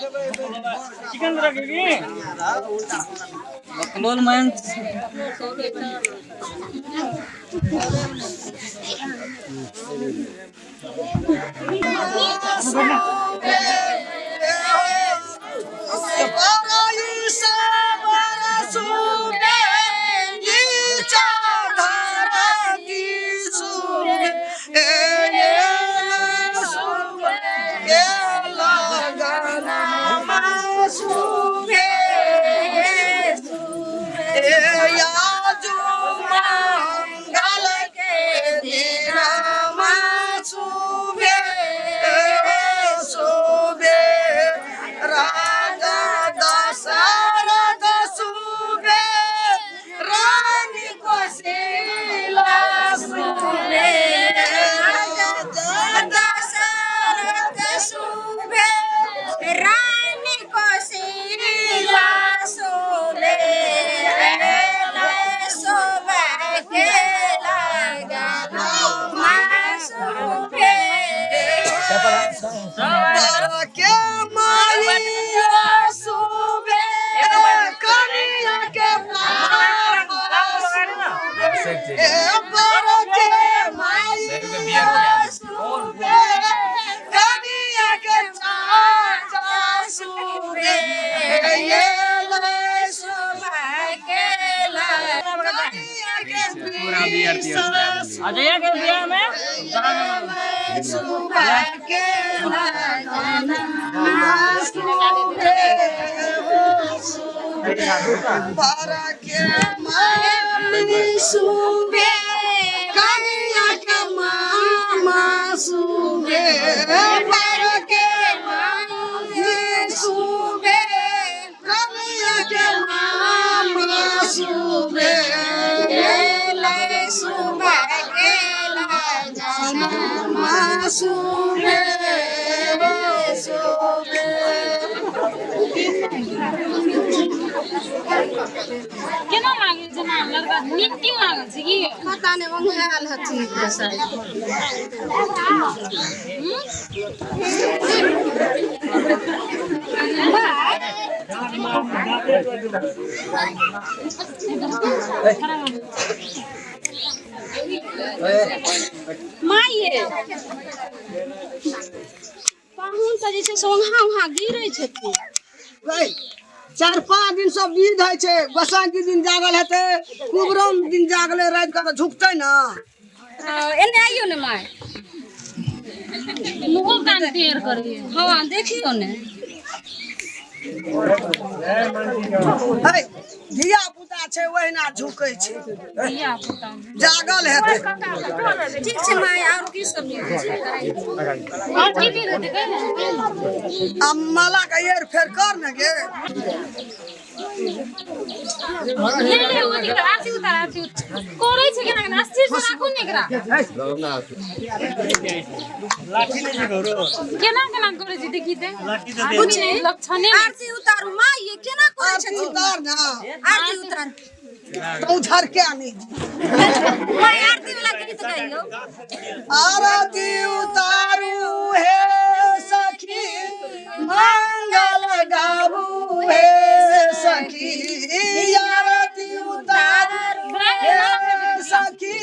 chicken रखेगी बकलोल man Ajay के बियाह में केना लागे जना लड़का नीति लागे छै की पता नै वही हाल हथि माये पाहुन त जे छै सोंघा उहा गिरै छथिन 4-5 दिन सब विध है छे बसंत दिन जागल हेते कुबरम दिन जागले रात का झुकते ना एने आइयो ने माय मुंह कान टेर करिए हां देखियो ने धिया पुता छे ओहिना झुकै छे धिया पुता जागल हेते ठीक छे माय और की सब विध छे और की विध हेते अब माला का येर फेर कर न गे ले ले ओ दिकरा आरती उतार कोरै छे केना केना अस्थिर से राखू नेकरा लाठी ले जे घरो केना केना करै छी देखि ते लाठी दे कुछ नहीं लक्षण आरती उतारू मां ये केना करै छथिन उतार ना आरती उतार तू झर के आनी मां आरती वाला गीत गाइयो आरती उतारू हे सखी मंगल गाबू हे सखी आरती उतारू हे सखी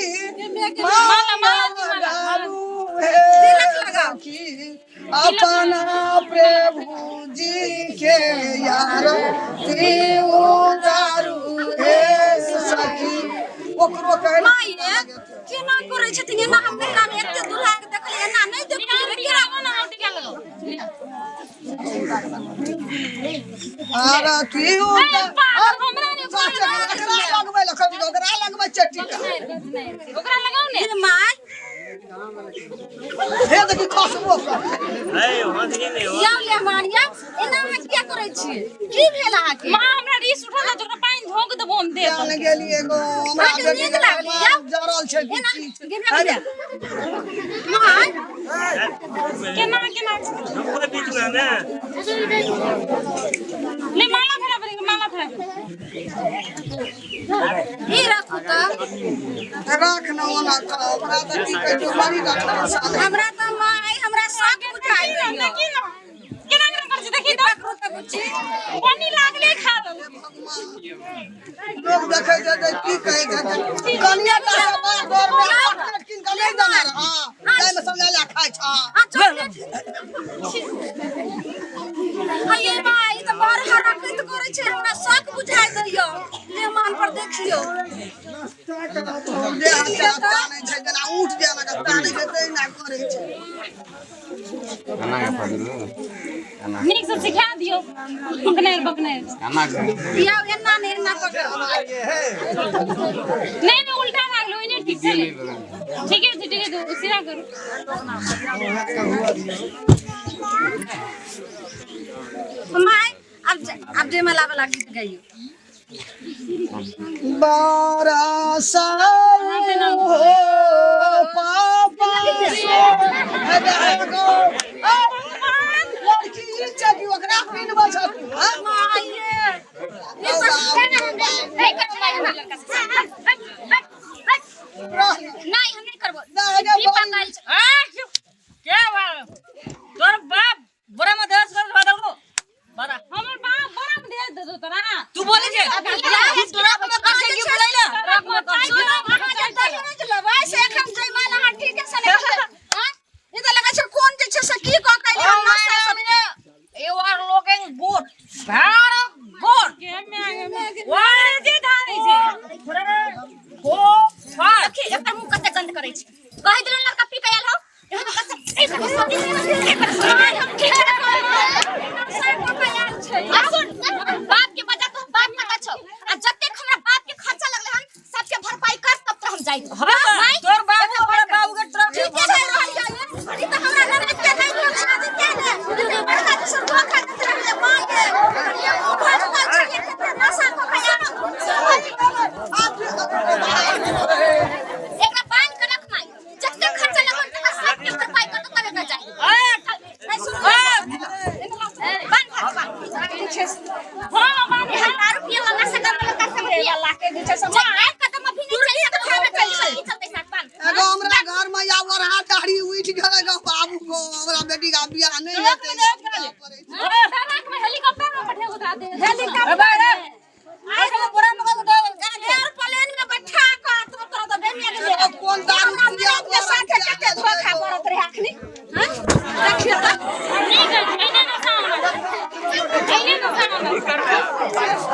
मंगल गाबू हे सखी अपना प्रभु जी के आरती उतारू हे सखी ओकरो कहै माये केना करै छथिन एना हम नैरा में एते दुल्हा के देखले एना नै देखिए केरा ओना टिका लगाओ आरती उतार हमरा ने ओकरा लगबै लखन ओकरा लगबै चट्टी ओकरा लगाओ ने माय हे देखि खसबो कर ए वहां देखि ने या ले मारिया एना में क्या करै छी की भेल अहा के मां हमरा रीस उठल त ओकरा पानी धोक देबो हम दे जान गेली एगो हमरा नीक लागली जरल छै एना अरे माय केना केना हमको बीच में ना ले माला फेरा फेरा ई रखू त राख न ओना कर ओकरा त की कहै छै मारी राख हमरा त माय हमरा सब बुझाई केना केना कर छी देखि त बुच्ची पानी लागले खा लो लोग देखे जे की कहे जे कनिया का दौर में चॉकलेट किन के ले जाना हां जाय में समझा ले खाय छ हां चॉकलेट हाय भाई तो बार हरकत करे छे हमरा शक बुझाय दैयो मेहमान पर देखियो दे हाथ नहीं छै जना उठ दे ना ताने देते ना करे छै खाना का पकड़ो खाना नीक से सिखा दियो बकनेर खाना दिया एना ने एना पकड़ नहीं उल्टा भाग लो इने ठीक है सीधा करो माय अब जे मला वाला गीत गाइयो बरसा हो पापा सो लड़की चकी ओकरा पिन बचा हां माये ये नहीं कर माय लड़का नहीं हम नहीं करबो ई पंगाल क्या बात तोर बाप बड़ा में देश कर बदल दो बड़ा हमर बाप बड़ा में दे दे तोरा तू बोले जे तोरा में कैसे की बुलाइला कहां जाता है नहीं चलबा से एखन जय माला हां ठीक है सने हां ये तो लगा छै कोन जे छै से की क कैले हम नासा सब you are looking good very good के में why did धारी छै हो फाट देखी एकर मुंह कते गंद करे छै कहि दिलन लड़का पी के आयल हो एहन कते एक हम ठीक है को आयल छै सुन बाप के बजा तो बाप का छौ आ जते हमरा बाप के खर्चा लगले हन सबके भरपाई कर तब तो हम जाई तोर बाबू बड़ा बाबू के ट्रक ठीक है रहल जाई ई तो हमरा लगे के नहीं लोग शादी के ने बड़का के सब धोखा देते रहले मां के भरता छै कते नशा को एकरा बांध के रख माई जते खर्चा लगन तक सबके भरपाई कर तो तबे कर जाई नहीं सुन बांध हां बांध 1000 रुपया वाला से कर ला के दे सब एक कदम भी नहीं चल तो खावे चल चलते साथ बांध एगो हमरा घर में या वरहा दाढ़ी उठ गेले गो बाबू को हमरा बेटी का बियाह नहीं होते ट्रक में हेलीकॉप्टर में बैठे उठा दे हेलीकॉप्टर आखिर बड़ा मगर दो एयरप्लेन में बैठा का तो बेनिया के एगो कोन दारू बियाह के साथ कते धोखा करत रहे अखनी हां देखियो त नहीं कर इने न खाओ इने न खाओ